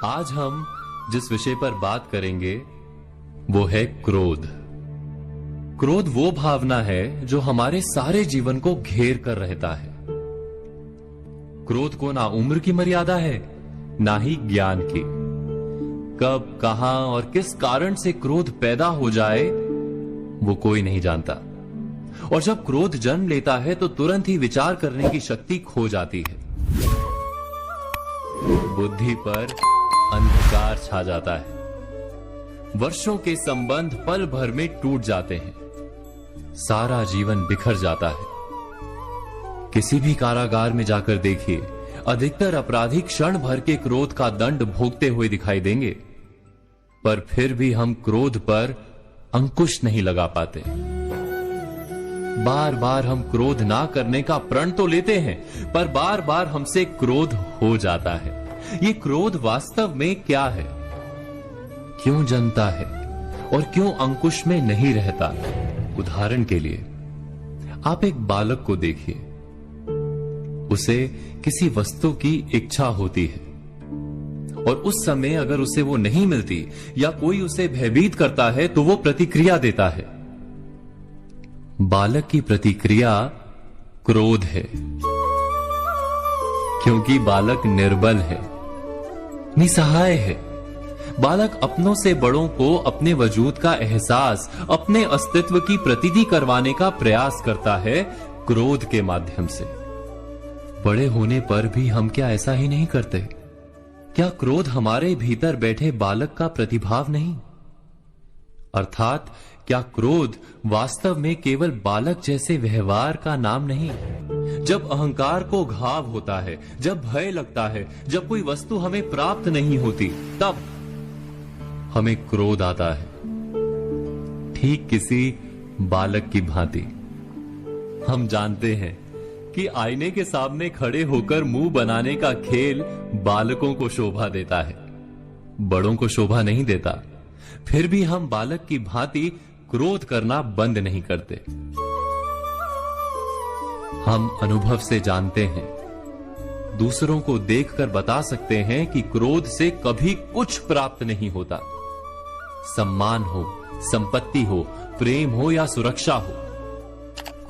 आज हम जिस विषय पर बात करेंगे वो है क्रोध। क्रोध वो भावना है जो हमारे सारे जीवन को घेर कर रहता है। क्रोध को ना उम्र की मर्यादा है, ना ही ज्ञान की। कब, कहां और किस कारण से क्रोध पैदा हो जाए वो कोई नहीं जानता। और जब क्रोध जन्म लेता है तो तुरंत ही विचार करने की शक्ति खो जाती है। बुद्धि पर अंधकार छा जाता है। वर्षों के संबंध पल भर में टूट जाते हैं। सारा जीवन बिखर जाता है। किसी भी कारागार में जाकर देखिए, अधिकतर अपराधी क्षण भर के क्रोध का दंड भोगते हुए दिखाई देंगे, पर फिर भी हम क्रोध पर अंकुश नहीं लगा पाते। बार बार हम क्रोध ना करने का प्रण तो लेते हैं, पर बार बार हमसे क्रोध हो जाता है। ये क्रोध वास्तव में क्या है, क्यों जन्मता है और क्यों अंकुश में नहीं रहता? उदाहरण के लिए आप एक बालक को देखिए। उसे किसी वस्तु की इच्छा होती है और उस समय अगर उसे वो नहीं मिलती या कोई उसे भयभीत करता है तो वो प्रतिक्रिया देता है। बालक की प्रतिक्रिया क्रोध है, क्योंकि बालक निर्बल है, निसहाय है। बालक अपनों से बड़ों को अपने वजूद का एहसास, अपने अस्तित्व की प्रतीति करवाने का प्रयास करता है क्रोध के माध्यम से। बड़े होने पर भी हम क्या ऐसा ही नहीं करते? क्या क्रोध हमारे भीतर बैठे बालक का प्रतिभाव नहीं? अर्थात क्या क्रोध वास्तव में केवल बालक जैसे व्यवहार का नाम नहीं? जब अहंकार को घाव होता है, जब भय लगता है, जब कोई वस्तु हमें प्राप्त नहीं होती, तब हमें क्रोध आता है, ठीक किसी बालक की भांति। हम जानते हैं कि आईने के सामने खड़े होकर मुंह बनाने का खेल बालकों को शोभा देता है, बड़ों को शोभा नहीं देता। फिर भी हम बालक की भांति क्रोध करना बंद नहीं करते। हम अनुभव से जानते हैं, दूसरों को देखकर बता सकते हैं कि क्रोध से कभी कुछ प्राप्त नहीं होता। सम्मान हो, संपत्ति हो, प्रेम हो या सुरक्षा हो,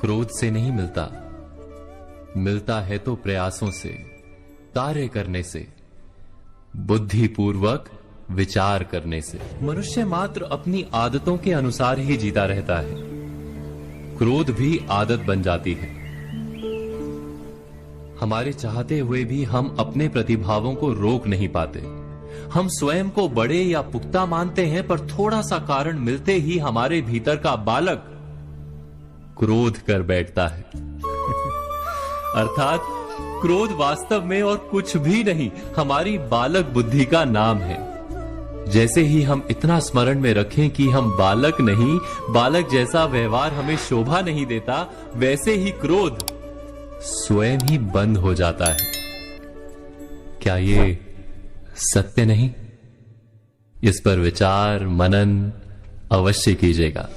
क्रोध से नहीं मिलता। मिलता है तो प्रयासों से, कार्य करने से, बुद्धिपूर्वक विचार करने से। मनुष्य मात्र अपनी आदतों के अनुसार ही जीता रहता है। क्रोध भी आदत बन जाती है। हमारे चाहते हुए भी हम अपने प्रतिभावों को रोक नहीं पाते। हम स्वयं को बड़े या पुख्ता मानते हैं, पर थोड़ा सा कारण मिलते ही हमारे भीतर का बालक क्रोध कर बैठता है। अर्थात क्रोध वास्तव में और कुछ भी नहीं, हमारी बालक बुद्धि का नाम है। जैसे ही हम इतना स्मरण में रखें कि हम बालक नहीं, बालक जैसा व्यवहार हमें शोभा नहीं देता, वैसे ही क्रोध स्वयं ही बंद हो जाता है। क्या ये सत्य नहीं? इस पर विचार मनन अवश्य कीजिएगा।